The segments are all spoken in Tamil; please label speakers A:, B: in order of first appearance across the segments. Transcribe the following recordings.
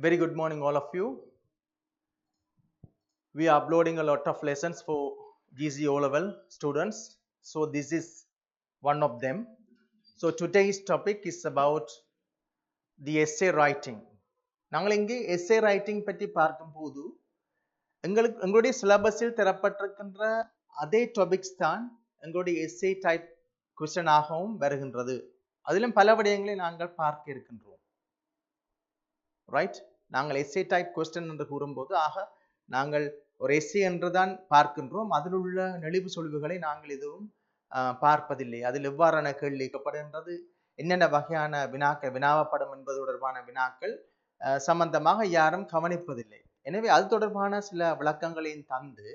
A: Very good morning, all of you. We are uploading a lot of lessons for GC O level students. So this is one of them. So today's topic is about the essay writing. நாங்கள் இங்கே essay writing பற்றி பார்க்கும்போது எங்களுடைய சிலபஸில் தரப்பட்டிருக்கின்ற அதே டாபிக்ஸ் தான் எங்களுடைய essay டைப் கொஸ்டின் ஆகவும் வருகின்றது. அதிலும் பல விடயங்களை நாங்கள் பார்க்க இருக்கின்றோம். ரைட், நாங்கள் essay டைப் கொஸ்டின் என்று கூறும்போது நாங்கள் ஒரு essay என்றுதான் பார்க்கின்றோம். அதில் உள்ள நெளிவு சொலிவுகளை நாங்கள் எதுவும் பார்ப்பதில்லை. அதில் எவ்வாறான கேள்வி கேட்கப்படுகின்றது, என்னென்ன வகையான வினாக்கள் வினாவப்படும் என்பது தொடர்பான வினாக்கள் சம்பந்தமாக யாரும் கவனிப்பதில்லை. எனவே அது தொடர்பான சில விளக்கங்களையும் தந்து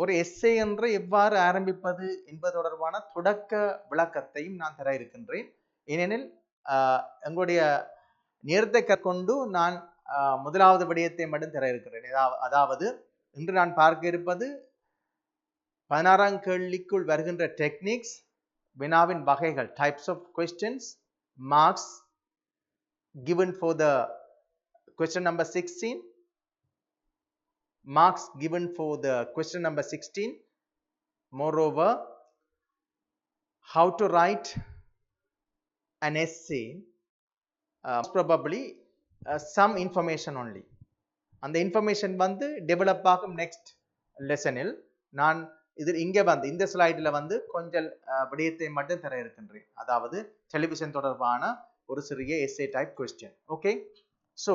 A: ஒரு essay என்று எவ்வாறு ஆரம்பிப்பது என்பது தொடர்பான தொடக்க விளக்கத்தையும் நான் தர இருக்கின்றேன். ஏனெனில் எங்களுடைய நேரத்தை கொண்டு நான் முதலாவது விடயத்தை மட்டும் தர இருக்கிறேன். அதாவது இன்று நான் பார்க்க இருப்பது 16ஆம் கேள்விக்குள் வருகின்ற டெக்னிக்ஸ், வினாவின் வகைகள், types of questions, marks given for the question number 16, marks given for the question number 16. Moreover, how to write an essay, probably some information only. அந்த இன்ஃபர்மேஷன் வந்து டெவலப் ஆகும் நெக்ஸ்ட் லெசனில். நான் இதில் இங்கே வந்து இந்த ஸ்லைடில் வந்து கொஞ்சம் விடயத்தை மட்டும் தர இருக்கின்றேன். அதாவது டெலிவிஷன் தொடர்பான ஒரு சிறிய essay type question. Okay, so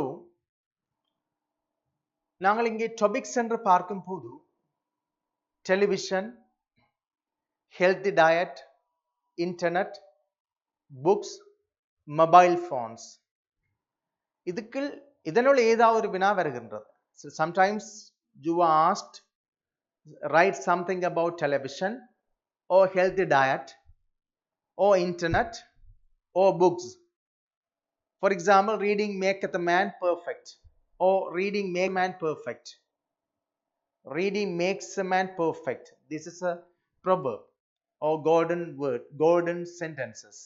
A: நாங்கள் இங்கே டாபிக்ஸ் என்று பார்க்கும் போது television, healthy diet, internet, books, mobile phones, இதனுள் ஏதாவது ஒரு வினா வருகின்றது. Sometimes you are asked write something about television or healthy diet or internet or books. For example, reading maketh a man perfect, or reading makes a man perfect. Reading makes a man perfect. This is a proverb or golden word, golden sentences.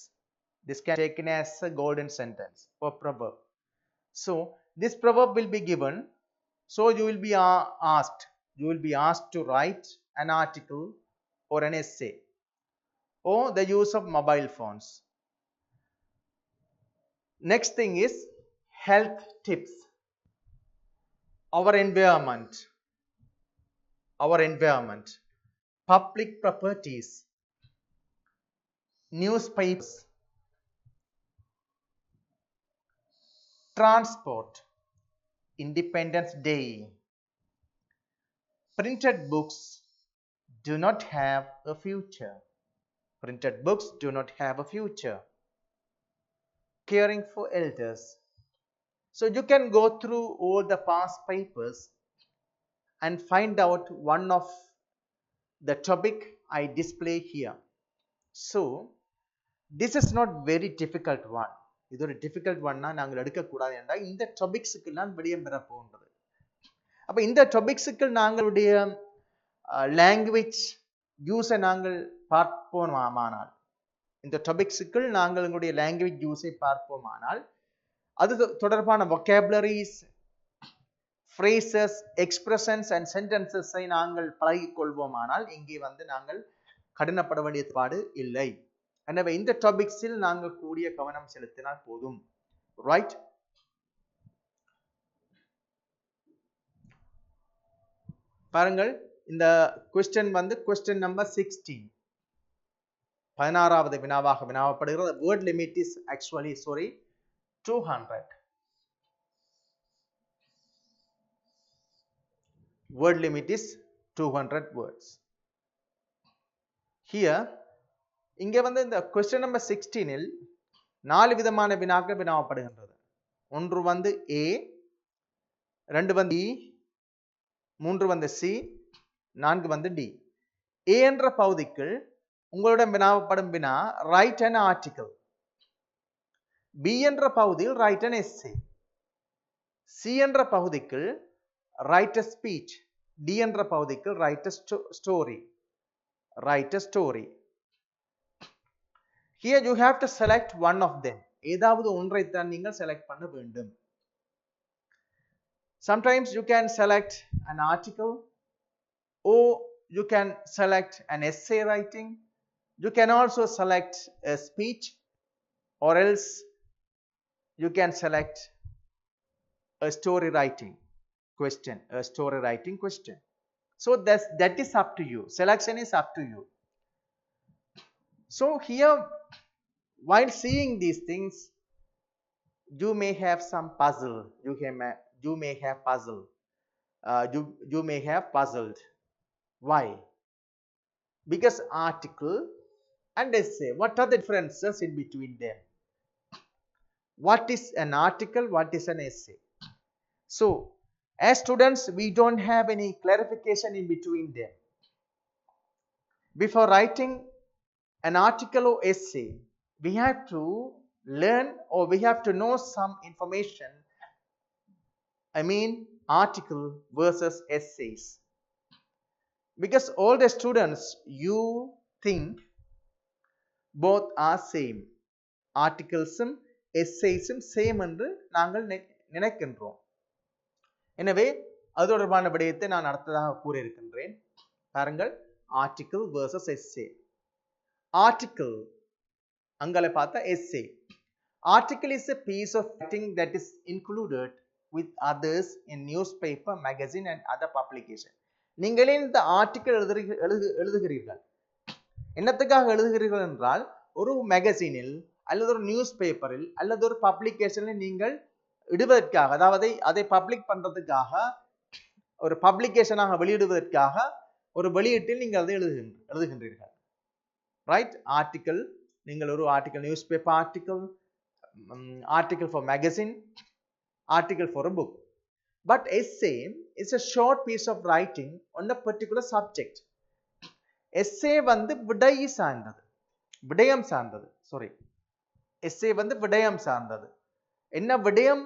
A: This can be taken as a golden sentence or proverb. So this proverb will be given. So you will be asked to write an article or an essay, or the use of mobile phones. Next thing is health tips. Our environment, public properties, newspapers, transport, Independence Day. Printed books do not have a future. Printed books do not have a future. Caring for elders. So you can go through all the past papers and find out one of the topic I display here. So this is not very difficult one. இது ஒரு டிஃபிகல்ட் ஒன்னா நாங்கள் எடுக்கக்கூடாது என்றால் இந்த டாபிக்ஸுக்கு நான் விடயம் பெற போகின்றது. அப்போ இந்த டாபிக்ஸுக்கு நாங்களுடைய லாங்குவேஜ் யூஸை நாங்கள் பார்ப்போமானால், இந்த டாபிக்ஸுக்குள் நாங்கள் எங்களுடைய லாங்குவேஜ் யூஸை பார்ப்போமானால், அது தொடர்பான வொக்காபுலரிஸ், ஃப்ரேசஸ், எக்ஸ்பிரஷன்ஸ் அண்ட் சென்டென்சஸை நாங்கள் பழகிக் கொள்வோமானால் இங்கே வந்து நாங்கள் கடினப்பட வேண்டிய பாடு இல்லை. எனவே இந்த டாபிக்ஸில் நாங்கள் கூடிய கவனம் செலுத்தினால் போதும். ரைட், பாருங்கள், இந்த கொஸ்டின் வந்து கொஸ்டின் நம்பர் 16, 16வது வினாவாக வினாவப்படுகிறது. Word limit is actually 200. Word limit is 200 words. Here, இங்கே வந்து இந்த கொஸ்டின் நம்பர் 16இல் 4 விதமான வினாக்கள் வினாவப்படுகின்றது. ஒன்று வந்து A, 2 வந்து E, 3 வந்து C, 4 வந்து D. A என்ற பகுதிக்குள் உங்களிடம் வினாவப்படும் வினா write an article. B என்ற பகுதியில் write an essay. C என்ற பகுதிக்குள் write a speech. D என்ற பகுதிக்குள் write a story. Here you have to select one of them. ஏதாவது ஒன்றைத்தான் நீங்கள் செலக்ட் பண்ண வேண்டும். Sometimes you can select an article, or you can select an essay writing. You can also select a speech, or else you can select a story writing question, So that is up to you. Selection is up to you. So here, while seeing these things, you may have some puzzle. You may have puzzle. You may have puzzled. Why? Because article and essay, what are the differences in between them? What is an article? What is an essay? So, as students, we don't have any clarification in between them. Before writing an article or essay, we have to learn, or we have to know some information. I mean, article versus essays. Because all the students, you think both are same. Articles-um essays-um same என்று நாங்கள் நினைக்கின்றோம். எனவே அது தொடர்பான விடயத்தை நான் அடுத்ததாக கூற இருக்கின்றேன். பாருங்கள், article versus essay. Article அங்கல பார்த்தா essay. Article is a piece of writing that is included with others in newspaper, magazine and other publication. நீங்களே இந்த ஆர்டிக்கிள் எழுதுகிறீர்கள். என்னத்துக்காக எழுதுகிறீர்கள் என்றால், ஒரு மேகசினில் அல்லது ஒரு நியூஸ் பேப்பரில் அல்லது ஒரு பப்ளிகேஷனில் நீங்கள் இடுவதற்காக, அதாவது அதை பப்ளிக் பண்றதுக்காக, ஒரு பப்ளிகேஷனாக வெளியிடுவதற்காக ஒரு வெளியீட்டில் நீங்கள் அதை எழுதுகின்றீர்கள். ரைட்? ஆர்டிக்கிள், நீங்கள் ஒரு article, news paper article, article for magazine, article for a book. But essay is a short piece of writing on a particular subject. Essay வந்து விடயம் சார்ந்தது. Essay வந்து விடயம் சார்ந்தது. என்ன விடயம்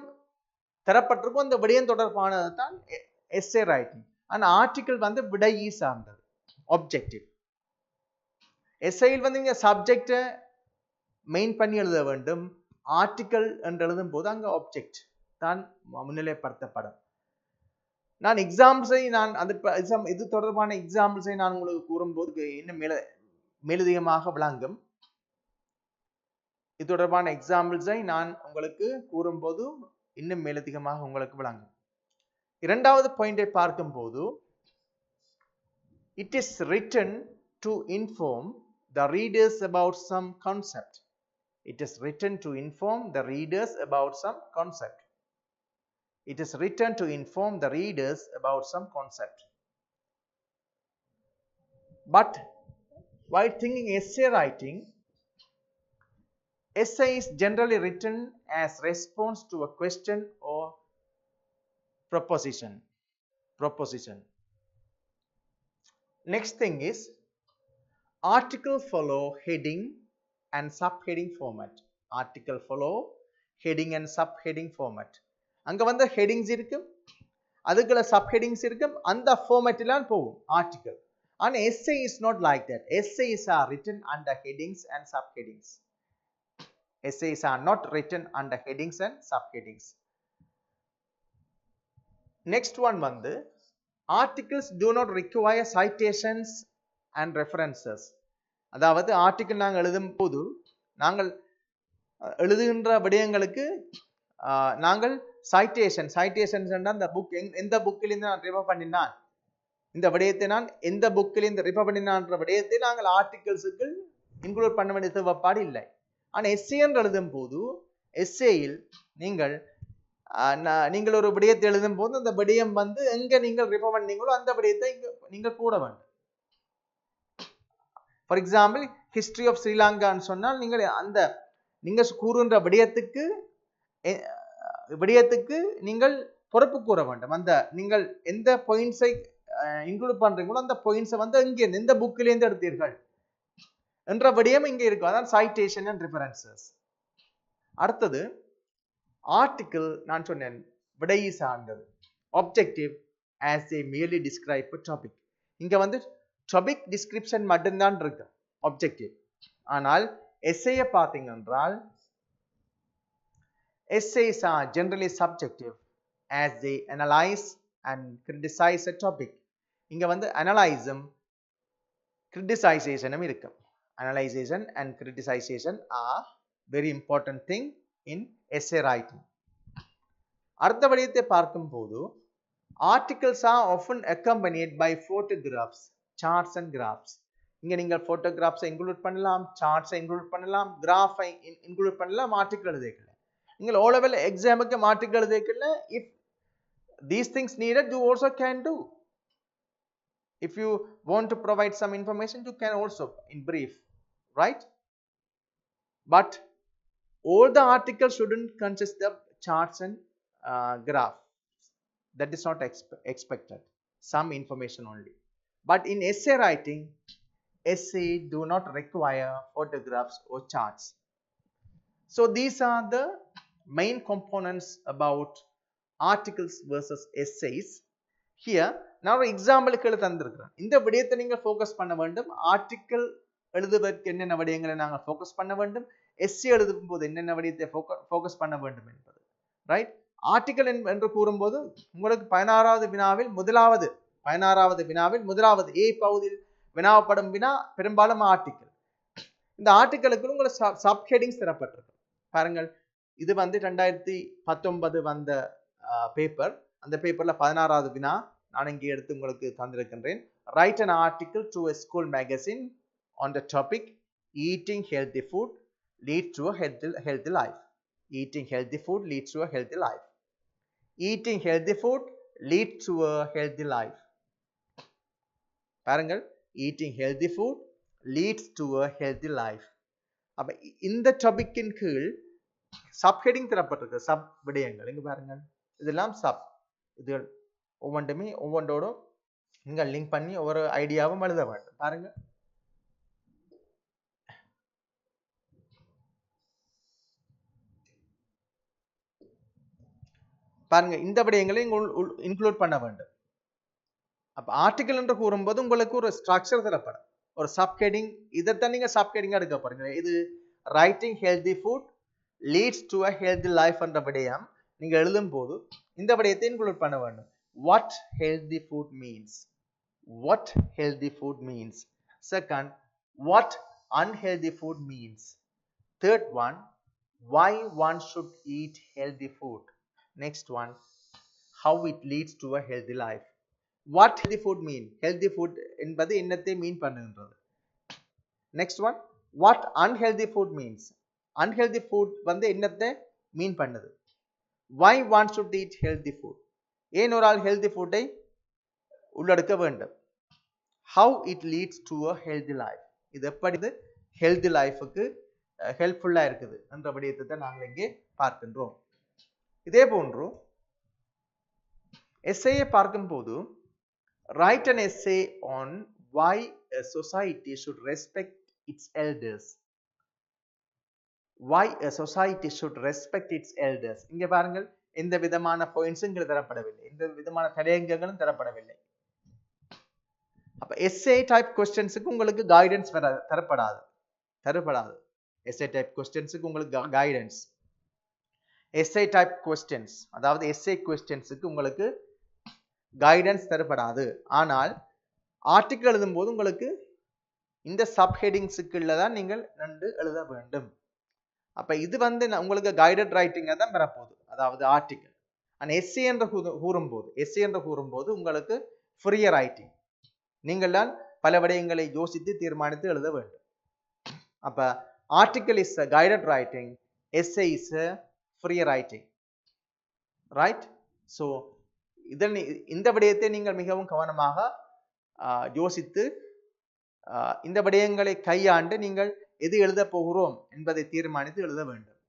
A: தரப்பட்டிருக்கோ அந்த விடயம் தொடர்பானது தான் essay writing. ஆனா article வந்து விடையை சார்ந்தது, objective. essayயில் வந்து நீங்க subject மெயின் பண்ணி எழுத வேண்டும். ஆர்டிக்கல் என்று எழுதும் போது அங்க ஆப்ஜெக்ட் தான் முன்னிலைப்படுத்தப்படும். நான் எக்ஸாம்பிள்ஸை இது தொடர்பான எக்ஸாம்பிள்ஸை நான் உங்களுக்கு கூறும்போது இன்னும் மேலதிகமாக விளங்கும். இது தொடர்பான எக்ஸாம்பிள்ஸை நான் உங்களுக்கு கூறும்போது இன்னும் மேலதிகமாக உங்களுக்கு விளங்கும். இரண்டாவது பாயிண்டை பார்க்கும்போது, it is written to inform the readers about some concept. It is written to inform the readers about some concept. It is written to inform the readers about some concept. But while thinking essay writing, essay is generally written as response to a question or proposition. Next thing is, article follow heading and subheading format. Article follow heading and subheading format. அங்க வந்து headings இருக்கும், அதுக்குள்ள subheadings இருக்கும், அந்த formatல போகும் article. And essay is not like that. Essays are written under headings and subheadings. Essays are not written under headings and subheadings. Next one வந்து, articles do not require citations and references. அதாவது ஆர்டிக்கிள் நாங்கள் எழுதும் போது நாங்கள் எழுதுகின்ற விடயங்களுக்கு நாங்கள் சைட்டேஷன்ஸ் அந்த புக் எந்த புக்கிலிருந்து நான் ரிஃபர் பண்ணினான், இந்த விடயத்தை நான் எந்த புக்கிலிருந்து ரிஃபர் பண்ணினான்ற விடயத்தை நாங்கள் ஆர்டிகிள்ஸுக்கு இன்க்ளூட் பண்ண வேண்டிய தேவைப்பாடு இல்லை. ஆனால் எஸ்ஏ என்று எழுதும் போது, எஸ்ஏயில் நீங்கள் ஒரு விடயத்தை எழுதும் போது அந்த விடயம் வந்து எங்க நீங்கள் ரிஃபர் பண்ணீங்களோ அந்த விடயத்தை நீங்கள் கூட வேண்டும். ஃபார் எக்ஸாம்பிள், ஹிஸ்டரி ஆஃப் ஸ்ரீலங்கான்னு சொன்னால் நீங்கள் கூறுகின்ற விடயத்துக்கு நீங்கள் பொறுப்பு கூற வேண்டும். அந்த நீங்கள் எந்த பாயிண்ட்ஸை இன்க்ளூட் பண்றீங்களோ அந்த பாயிண்ட்ஸை வந்து எங்கே எந்த புக்கிலேருந்து எடுத்தீர்கள் என்ற விடயம் இங்கே இருக்கும். அதான் சைட்டேஷன் அண்ட் ரெஃபரன்சஸ். அடுத்தது ஆர்டிக்கிள், நான் சொன்னேன் விடையை சார்ந்தது. Objective as a merely describe a topic. இங்க வந்து டாபிக் டிஸ்கிரிப்ஷன் மட்டும்தான் இருக்கு ஆப்ஜெக்டிவ். ஆனால் எஸ்ஏயை பார்த்தீங்க என்றால், essays are generally subjective as they analyze and criticize a topic. இங்க வந்து analyzeம் criticization இருக்கும். Analyzation and criticization are very important thing in essay writing. அடுத்த விடயத்தை பார்க்கும்போது articles are often accompanied by photographs, charts and graphs. இங்க நீங்கள் photographs இன்க்ளூட் பண்ணலாம், charts இன்க்ளூட் பண்ணலாம், graph இன்க்ளூட் பண்ணலாம், article எழுதிக்கலாம். நீங்கள் O level examக்கு article எழுதிக்கலாம். If these things needed, you also can do. If you want to provide some information, you can also in brief, right? But all the articles shouldn't consist of charts and graph. That is not expected. Some information only. But in essay writing, essay do not require photographs or charts. So these are the main components about articles versus essays. Here நான் ஒரு எக்ஸாம்பிளுக்கு தந்திருக்கிறேன். இந்த விடயத்தை நீங்க ஃபோக்கஸ் பண்ண வேண்டும். ஆர்டிக்கிள் எழுதுவதற்கு என்னென்ன விடயங்களை நாங்கள் ஃபோக்கஸ் பண்ண வேண்டும், எஸ்ஏ எழுதும் போது என்னென்ன விடயத்தை ஃபோக்கஸ் பண்ண வேண்டும் என்பது. ரைட்? ஆர்டிக்கிள் என்று கூறும்போது உங்களுக்கு 16வது வினாவில் முதலாவது ஏ பகுதியில் வினாவப்படும் வினா பெரும்பாலும் ஆர்டிக்கிள். இந்த ஆர்டிக்கிளுக்கு உங்களுக்கு சப்ஹெடிங்ஸ் தரப்பட்டிருக்கு. பாருங்கள், இது வந்து 2019 வந்த பேப்பர். அந்த பேப்பர்ல 16வது வினா நான் இங்கே எடுத்து உங்களுக்கு தந்திருக்கின்றேன். Write an article to a school magazine on the topic eating healthy food leads to a healthy life. Eating healthy food leads to a healthy life. Eating healthy food leads to a healthy life. பாருங்கள், eating healthy food leads to a healthy life. அப்ப இந்த டாபிக்கின் கீழ் சப்ஹெடிங் தரப்பட்டிருக்கு. சப் விடயங்கள் இங்க பாருங்கள், இதெல்லாம் சப். இது ஒவ்வொன்றோடும் நீங்க லிங்க் பண்ணி ஒவ்வொரு ஐடியாவும் எழுத வேண்டும். பாருங்க, பாருங்க, இந்த விடயங்களை இன்க்ளூட் பண்ண வேண்டும். அப்ப ஆர்டிகிள் என்று கூறும்போது உங்களுக்கு ஒரு ஸ்ட்ரக்சர் தரப்படும், ஒரு சப்ஹெடிங். இதைத்தான் நீங்க சப்ஹெடிங் எடுக்க போறீங்க. இது writing healthy food leads to a healthy life என்ற விடயம் நீங்க எழுதும் போது இந்த விடயத்தை இன்க்ளூட் பண்ண வேண்டும். What healthy food means. What healthy food means. Second, what unhealthy food means. Third one, why one should eat healthy food. Next one, how it leads to a healthy life. What healthy food mean. Healthy food என்பது என்னத்தை மீன் பண்ணுகின்றது. Next one, what unhealthy food means. Unhealthy food வந்து என்னத்தை மீன் பண்ணுது. Why one should eat healthy food. ஏன் ஒரு ஆள் ஹெல்தி ஃபுட்டை உள்ளடக்க வேண்டும். How it leads to a healthy life. இது எப்படி ஹெல்தி லைஃபுக்கு ஹெல்ப்ஃபுல்லா இருக்குது என்ற விடயத்தை நாங்கள் இங்கே பார்க்கின்றோம். இதே போன்று எஸ்ஏயை பார்க்கும்போது write an essay on why a society should respect its elders. Why a society should respect its elders. இங்க பாருங்கள், எந்த விதமான பாயிண்ட்ஸும் தரப்படவில்லை, எந்த விதமான தடயங்களும் தரப்படவில்லை. அப்ப எஸ்ஏ டைப் क्वेश्चंसக்கு உங்களுக்கு கைடன்ஸ் தரப்படாது. எஸ்ஏ டைப் क्वेश्चंसக்கு உங்களுக்கு கைடன்ஸ். எஸ்ஏ டைப் क्वेश्चंस, அதாவது எஸ்ஏ क्वेश्चंसக்கு உங்களுக்கு கைடன்ஸ் தரப்படாது. ஆனால் ஆர்டிகிள் எழுதும்போது உங்களுக்கு இந்த சப்ஹெடிங்ஸ்க்குள்ள தான் நீங்கள் எழுத வேண்டும். அப்ப இது வந்து உங்களுக்கு கைடட் ரைட்டிங்கா தான் வரப்போகுது, அதாவது ஆர்டிகிள். ஆனால் எஸ்ஏ என்று கூறும்போது உங்களுக்கு ஃப்ரீ ரைட்டிங். நீங்கள் தான் பல விடயங்களை யோசித்து தீர்மானித்து எழுத வேண்டும். அப்ப article is a guided writing, essay is a free writing, right? So இந்த விடயத்தை நீங்கள் மிகவும் கவனமாக யோசித்து இந்த விடயங்களை கையாண்டு நீங்கள் எது எழுத போகிறோம் என்பதை தீர்மானித்து எழுத வேண்டும்.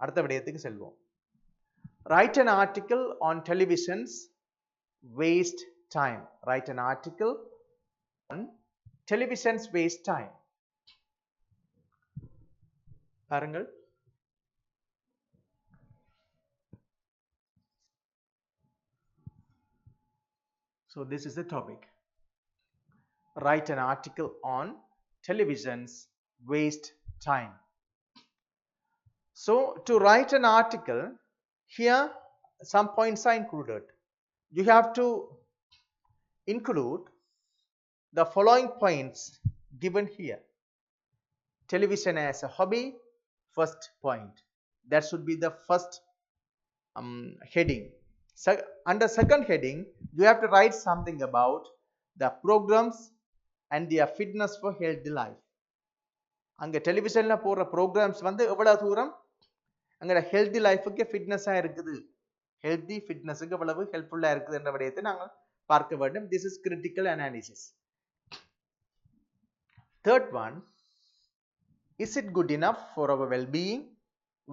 A: அடுத்த விடயத்துக்கு செல்வோம். Write an article on television's waste time. Write an article on television's waste time. பாருங்கள், so this is the topic. Write an article on television's waste time. So to write an article, here some points are included. You have to include the following points given here. Television as a hobby, first point. That should be the first heading. Under second heading, you have to write something about the programs and their fitness for healthy life. அங்க டெலிவிஷன்ல போற ப்ரோக்ராம்ஸ் வந்து எவ்வளவு தூரம் அங்க ஹெல்தி லைஃபுக்கு ஃபிட்னஸா இருக்குது, ஹெல்தி ஃபிட்னஸுக்கு எவ்வளவு ஹெல்ப்ஃபுல்லா இருக்குது என்ற விடயத்தை நாங்கள் பார்க்க வேண்டும். This is critical analysis. Third one, is it good enough for our wellbeing?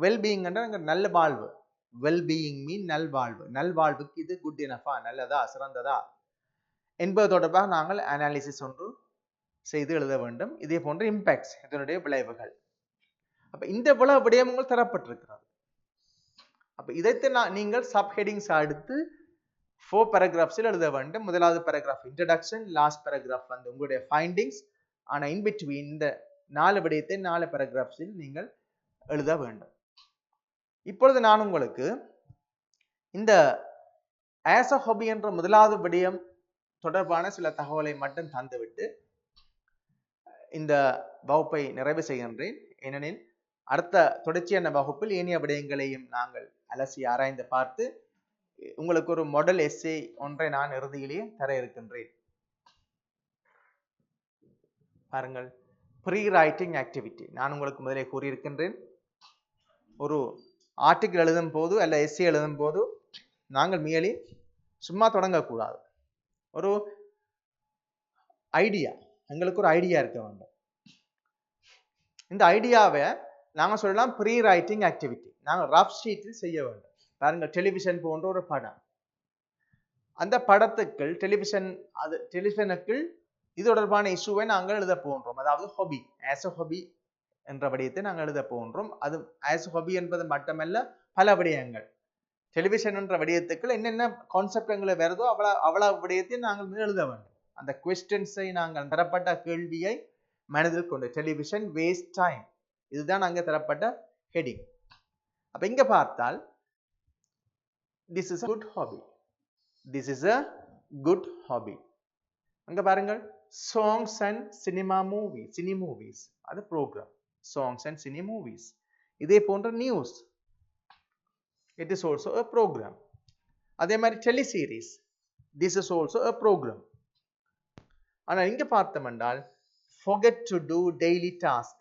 A: Wellbeing என்ற நல்ல வாழ்வு. வெல்பீயிங் மீன் நல்வாழ்வு. நல்வாழ்வுக்கு இது குட் இனஃபா, நல்லதா, சிறந்ததா என்பது தொடர்பாக நாங்கள் அனாலிசிஸ் ஒன்று செய்து எழுத வேண்டும். இதே போன்ற இம்பாக்ட்ஸ், இதனுடைய விளைவுகள். அப்ப இந்த விடயங்கள் தரப்பட்டிருக்கிறது. அப்ப இதைத்து நீங்கள் சப் ஹெடிங்ஸ் அடுத்து 4 பேராகிராஃப்ஸில் எழுத வேண்டும். முதலாவது பேராகிராஃப் இன்ட்ரடக்ஷன், லாஸ்ட் பேராகிராஃப் வந்து உங்களுடைய ஃபைண்டிங்ஸ். ஆனா இன் பிட்வீன் இந்த 4 விடயத்தை 4 பேராகிராஃப்ஸில் நீங்கள் எழுத வேண்டும். இப்பொழுது நான் உங்களுக்கு இந்த ஆஸ் அ ஹாபி என்ற முதலாவது விடயம் தொடர்பான சில தகவலை மட்டும் தந்துவிட்டு இந்த வகுப்பை நிறைவு செய்கின்றேன். ஏனெனில் அடுத்த தொடர்ச்சியான வகுப்பில் ஏனைய விடயங்களையும் நாங்கள் அலசி ஆராய்ந்து பார்த்து உங்களுக்கு ஒரு மாடல் எஸ்ஸே ஒன்றை நான் இறுதியிலேயே தர இருக்கின்றேன். பாருங்கள், ப்ரீ ரைட்டிங் ஆக்டிவிட்டி. நான் உங்களுக்கு முதலே கூறியிருக்கின்றேன், ஒரு ஆர்டிகிள் எழுதும் போது அல்ல எஸ்ஸே எழுதும் போது நாங்கள் மேலே சும்மா தொடங்கக்கூடாது. ஒரு ஐடியா, எங்களுக்கு ஒரு ஐடியா இருக்க வேண்டும். இந்த ஐடியாவை நாங்கள் சொல்லலாம் ப்ரீ ரைட்டிங் ஆக்டிவிட்டி. நாங்கள் ரஃப் ஷீட்டில் செய்ய வேண்டும். பாருங்கள், டெலிவிஷன் போன்ற ஒரு படம், அந்த படத்துக்குள் டெலிவிஷனுக்குள் இது தொடர்பான இஷ்யூவை நாங்கள் எழுத போன்றோம். அதாவது ஹாபி, ஆஸ் அ ஹாபி என்ற விடயத்தை நாங்கள் எழுத போன்றோம். அது ஆஸ் ஹாபி என்பது மட்டுமல்ல, பல விடயங்கள். டெலிவிஷன் என்ற விடயத்துக்குள் என்னென்ன கான்செப்ட் எங்களை வருதோ அவ்வளவு விடயத்தை நாங்கள் எழுத வேண்டும். அந்த குவெஸ்டன்ஸை நாங்கள் தரப்பட்ட கேள்வியை மனதில் கொண்டு, டெலிவிஷன் வேஸ்ட் டைம், இதுதான் அங்கே தரப்பட்ட ஹெடிங். அப்ப இங்க பார்த்தால் this is a good hobby, this is a good hobby. அங்க பாருங்கள், songs and cinema movies, அது program. songs and cinema movies. இதே போன்ற news, it is also a program. அதே மாதிரி டெலிசீரிஸ், this is also a program. ஆனால் இங்க பார்த்தோம் என்றால் forget to do daily task.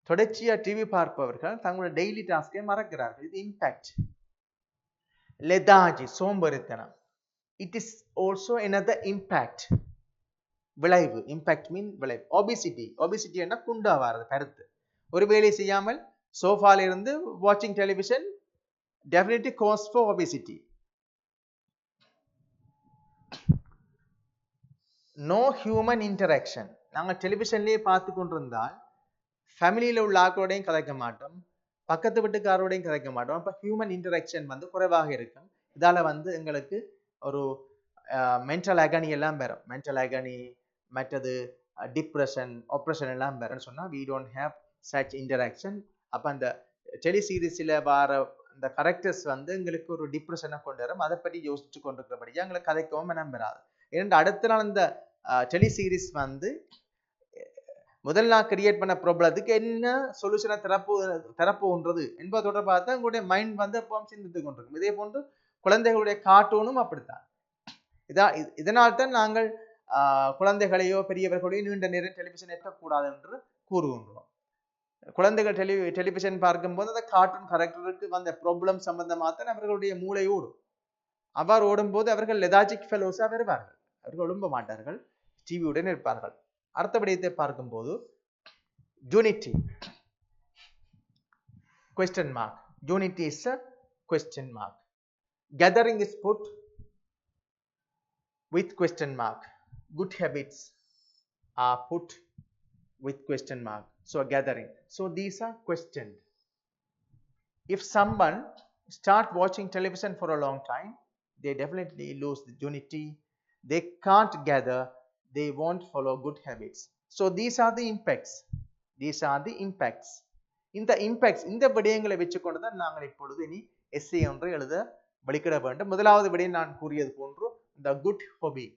A: தொடர்ச்சியா டிவி பார்ப்பவர்கள் தங்களுடைய டெய்லி டாஸ்கை மறக்கிறார்கள். இது இம்பாக்ட். லெதாஜி, சோம்பேறித்தனம், it is also another impact, விளைவு. இம்பாக்ட் மீன் விளைவு. ஒபிசிட்டி என்ன குண்டா வாரது, கருத்து. ஒரு வேலை செய்யாமல் சோஃபால இருந்து வாட்சிங் television definitely cause for obesity. No human interaction. நாங்கள் டெலிவிஷன்லேயே பார்த்து கொண்டிருந்தால் ஃபேமிலியில் உள்ள ஆக்களோடையும் கதைக்க மாட்டோம், பக்கத்து வீட்டுக்காரோடையும் கதைக்க மாட்டோம். அப்போ ஹியூமன் இன்டராக்ஷன் வந்து குறைவாக இருக்கும். இதால் வந்து எங்களுக்கு ஒரு மென்டல் அகனி எல்லாம் பெறும். மென்டல் அகனி, மற்றது டிப்ரெஷன், ஆப்ரேஷன் எல்லாம் பெறும்னு சொன்னால் we don't have such interaction. அப்போ அந்த டெலிசீரிஸில் வர அந்த கரெக்டர்ஸ் வந்து எங்களுக்கு ஒரு டிப்ரெஷனை கொண்டு வரும். அதை பற்றி யோசிச்சு கொண்டிருக்கிறபடியா எங்களுக்கு கதைக்கவும் மனம் பெறாது. ஏன்னா அடுத்த நாள் இந்த டெலிசீரிஸ் வந்து முதல் நாள் கிரியேட் பண்ண ப்ராப்ளத்துக்கு என்ன சொல்யூஷனை தரப்போன்றது என்பது தொடர்பாக தான் உங்களுடைய மைண்ட் வந்து எப்போ சிந்தித்து கொண்டிருக்கும். இதே போன்று குழந்தைகளுடைய கார்ட்டூனும் அப்படித்தான். இதனால் தான் நாங்கள் குழந்தைகளையோ பெரியவர்களையோ நீண்ட நேரம் டெலிவிஷன் ஏற்றக்கூடாது என்று கூறுகின்றோம். குழந்தைகள் டெலிவிஷன் பார்க்கும்போது அந்த கார்ட்டூன் கரெக்டருக்கு வந்த ப்ராப்ளம் சம்பந்தமாக தான் அவர்களுடைய மூளை ஓடும். அவ்வாறு ஓடும்போது அவர்கள் லெதாஜிக் ஃபெலோஸாக வருவார்கள். அவர்கள் எழும்ப மாட்டார்கள், டிவியுடன் இருப்பார்கள். அடுத்த விடயத்தை பார்க்கும்போது unity, question mark. Unity is a question mark. Gathering is put with question mark. Good habits are put with question mark. So gathering. So these are questioned. If someone start watching television for a long time, they definitely lose the unity. They can't gather. They won't follow good habits. So these are the impacts. இந்த impacts, இந்த விடயங்களை வச்சுக்கொண்டு தான் நாங்கள் இப்பொழுது இனி எஸ்ஏ ஒன்றை எழுத வெளிக்கிட வேண்டும். முதலாவது விட நான் கூறியது போன்று the good hobby,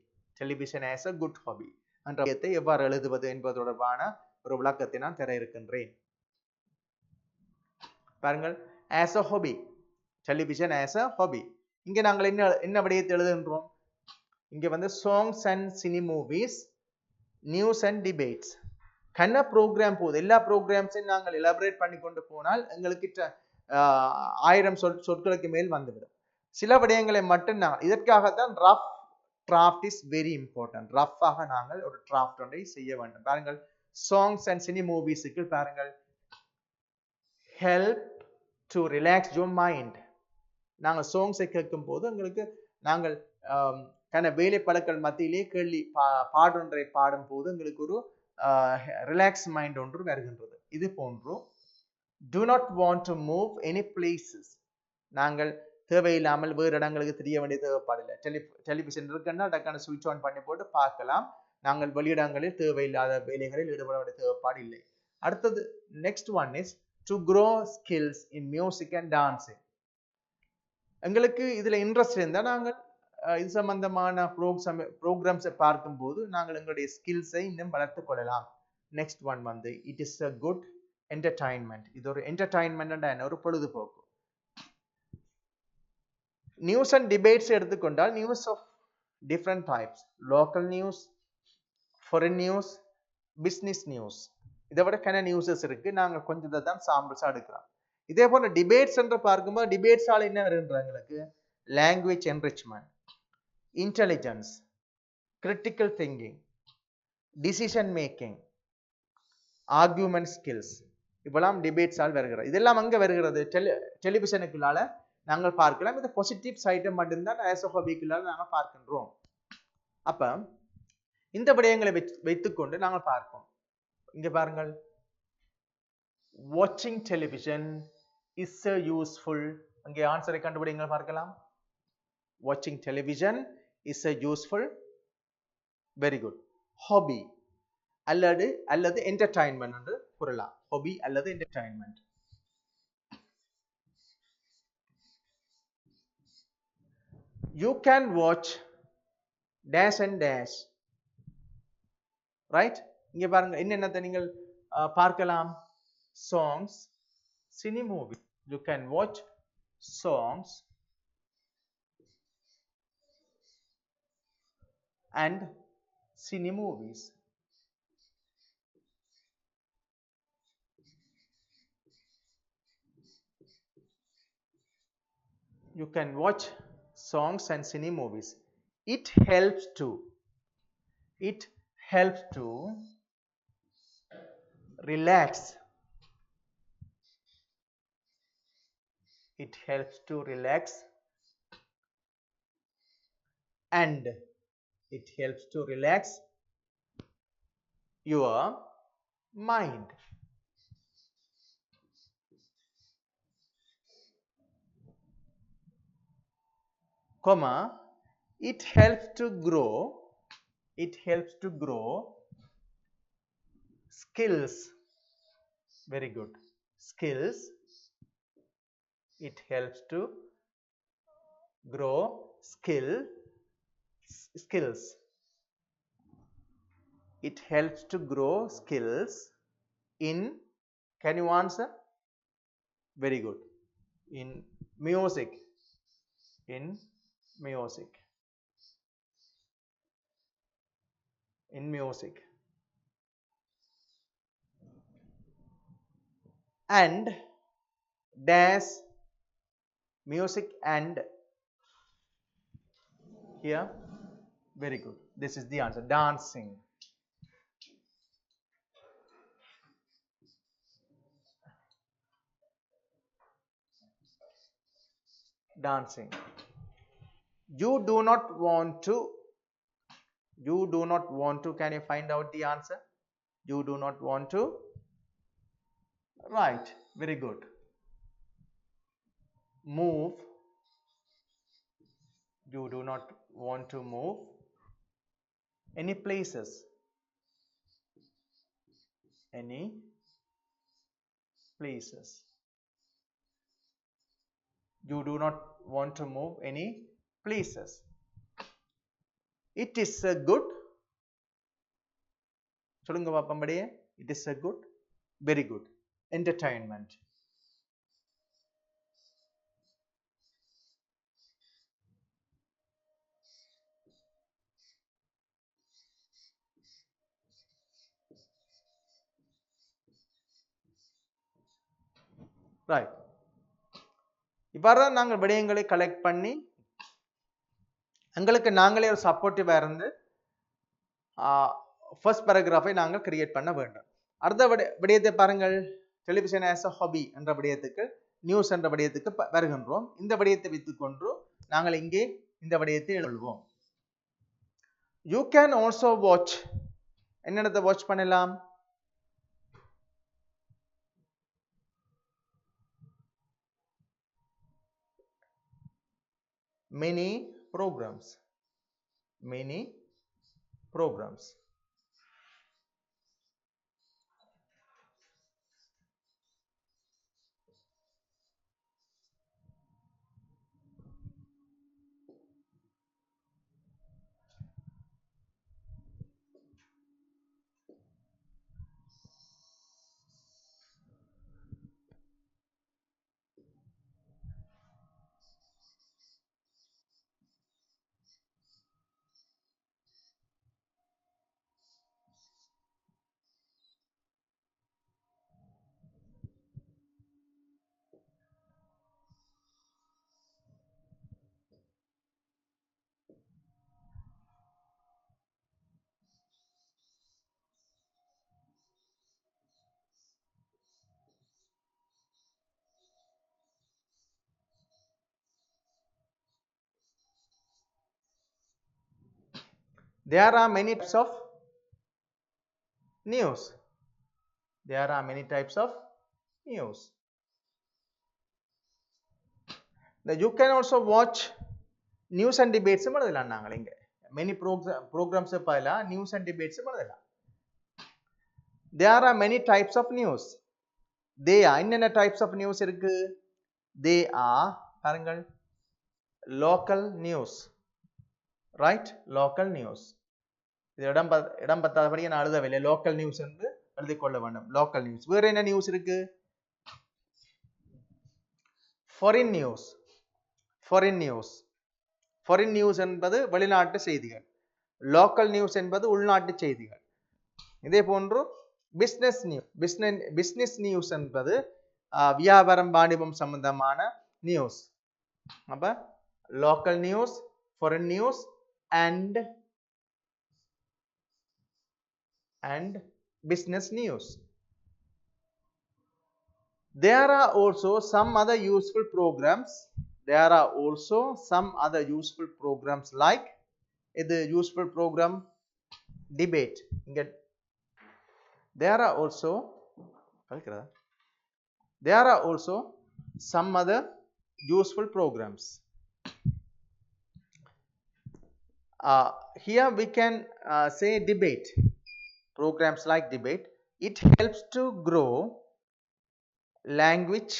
A: television as a good hobby என்ற விஷயத்தை எவ்வாறு எழுதுவது என்பது தொடர்பான ஒரு விளக்கத்தை நான் தர இருக்கின்றேன். பாருங்கள், as a hobby, television as a hobby. இங்க நாங்கள் என்ன விடயத்தை எழுதுகின்றோம்? இங்க வந்து songs and cine movies, news and debates. கண்ண ப்ரோக்ராம் போகுது. எல்லா ப்ரோக்ராம்ஸையும் நாங்கள் எலாபரேட் பண்ணி கொண்டு போனால் எங்களுக்கு 1000 சொற்களுக்கு மேல் வந்துவிடும். சில விடயங்களை மட்டும் இதற்காகத்தான் rough draft is very important. ரஃப்பாக நாங்கள் ஒரு டிராஃப்ட் ஒன்றை செய்ய வேண்டும். பாருங்கள், சாங்ஸ் அண்ட் சினி மூவிஸுக்கு பாருங்கள், help to relax your mind. நாங்கள் சாங்ஸை கேட்கும் போது எங்களுக்கு நாங்கள் வேலை பழக்கள் மத்தியிலே கேள்வி பாடொன்றை பாடும் போது எங்களுக்கு ஒரு ரிலாக்ஸ் மைண்ட் ஒன்று வருகின்றது. இது போன்று do not want to move any places. நாங்கள் தேவையில்லாமல் வேறு இடங்களுக்கு தெரிய வேண்டிய தேவைப்பாடில்லை. டெலிவிஷன் இருக்குன்னா டக்கான சுவிட்ச் ஆன் பண்ணி போட்டு பார்க்கலாம். நாங்கள் வெளியிடங்களில் தேவையில்லாத வேலைகளில் ஈடுபட வேண்டிய தேவைப்பாடு இல்லை. அடுத்தது next one is to grow skills in music and dancing. எங்களுக்கு இதுல இன்ட்ரெஸ்ட் இருந்தால் நாங்கள் இது சம்பந்தமான ப்ரோக்ராம்ஸை பார்க்கும்போது நாங்கள் எங்களுடைய ஸ்கில்ஸை இன்னும் வளர்த்துக் கொள்ளலாம். நெக்ஸ்ட் ஒன் வந்து it is a good entertainment. இது ஒரு என்டர்டைன்மெண்ட், ஒரு பொழுதுபோக்கு. நியூஸ் அண்ட் டிபேட்ஸ் எடுத்துக்கொண்டால் news of different types, local news, foreign news, business news, இதை விட கன நியூஸஸ் இருக்கு. நாங்கள் கொஞ்சம் தான் சாம்பிள்ஸா எடுக்கிறோம். இதே போல டிபேட்ஸ் என்று பார்க்கும்போது டிபேட்ஸால் என்ன வருகின்ற எங்களுக்கு language enrichment, intelligence, critical thinking, decision making, argument skills, இப்பெல்லாம் டிபேட்ஸால் வருகிறது. இதெல்லாம் அங்கே வருகிறது டெலிவிஷனுக்குள்ளால நாங்கள் பார்க்கலாம். இது பாசிட்டிவ் சைட்டை மட்டும்தான் ஆஸ் எ ஹாபிக்குள்ளால நாங்கள் பார்க்கின்றோம். அப்ப இந்த விடயங்களை வைத்துக்கொண்டு நாங்கள் பார்ப்போம். இங்க பாருங்கள், வாட்சிங் டெலிவிஷன் இஸ் a useful, அங்கே ஆன்சரை கண்டுபிடிங்கள் பார்க்கலாம். வாட்சிங் television is a useful, very good, hobby அல்லது என்டர்டைன்மெண்ட் என்று கூறலாம். ஹாபி அல்லது entertainment. You can watch dash and dash, right? இங்க பாருங்க, என்னென்ன நீங்கள் பார்க்கலாம். songs, cine movie. You can watch songs and cine movies. You can watch songs and cine movies. It helps to relax. It helps to relax and it helps to relax your mind. Comma, it helps to grow skills. Very good, skills. It helps to grow skills. It helps to grow skills in, can you answer? Very good, in music. In music. And dash music and here, very good, this is the answer, dancing. You do not want to, can you find out the answer? You do not want to, right, very good. Move, you do not want to move any places. You do not want to move any places. It is a good. சொல்லுங்க பாப்பம்படியே. It is a good, very good entertainment. Right. இவ்வாறு தான் நாங்கள் விடயங்களை கலெக்ட் பண்ணி எங்களுக்கு நாங்களே ஒரு சப்போர்ட்டிவாக இருந்து ஃபர்ஸ்ட் பேராகிராஃபை நாங்கள் கிரியேட் பண்ண வேண்டும். அடுத்த விடயத்தை பாருங்கள். டெலிவிஷன் ஆஸ் அ ஹாபி என்ற விடயத்துக்கு நியூஸ் என்ற விடயத்துக்கு வருகின்றோம். இந்த விடயத்தை வைத்துக்கொண்டு நாங்கள் இங்கே இந்த விடயத்தை எழுதுவோம். You can also watch. என்னென்னத்தை வாட்ச் பண்ணலாம்? many programs. There are many types of news. There are many types of news. You can also watch news and debates. Many programs news and debates. There are many types of news. They are என்னென்ன types of news இருக்கு? They are பாருங்கள் local news. Right? Local news. இது இடம் பத்தாதபடி நான் எழுதவில்லை. லோக்கல் நியூஸ் என்று எழுதிக் கொள்ள வேண்டும். Local news. வேற என்ன நியூஸ் இருக்கு? Foreign news. Foreign news. Foreign news என்பது வெளிநாட்டு செய்திகள். லோக்கல் நியூஸ் என்பது உள்நாட்டு செய்திகள். இதே போன்று பிசினஸ் நியூஸ். பிசினஸ் நியூஸ் என்பது வியாபாரம் வாணிபம் சம்பந்தமான நியூஸ். அப்ப local news, foreign news and business news. There are also some other useful programs. There are also some other useful programs like the useful program debate. There are also some other useful programs. Here we can say debate. Programs like debate. It helps to grow language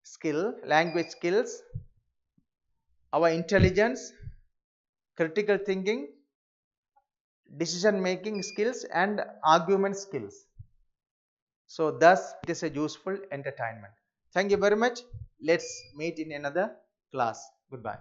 A: skills, our intelligence, critical thinking, decision making skills and argument skills. So thus it is a useful entertainment. Thank you very much. Let's meet in another class. Goodbye.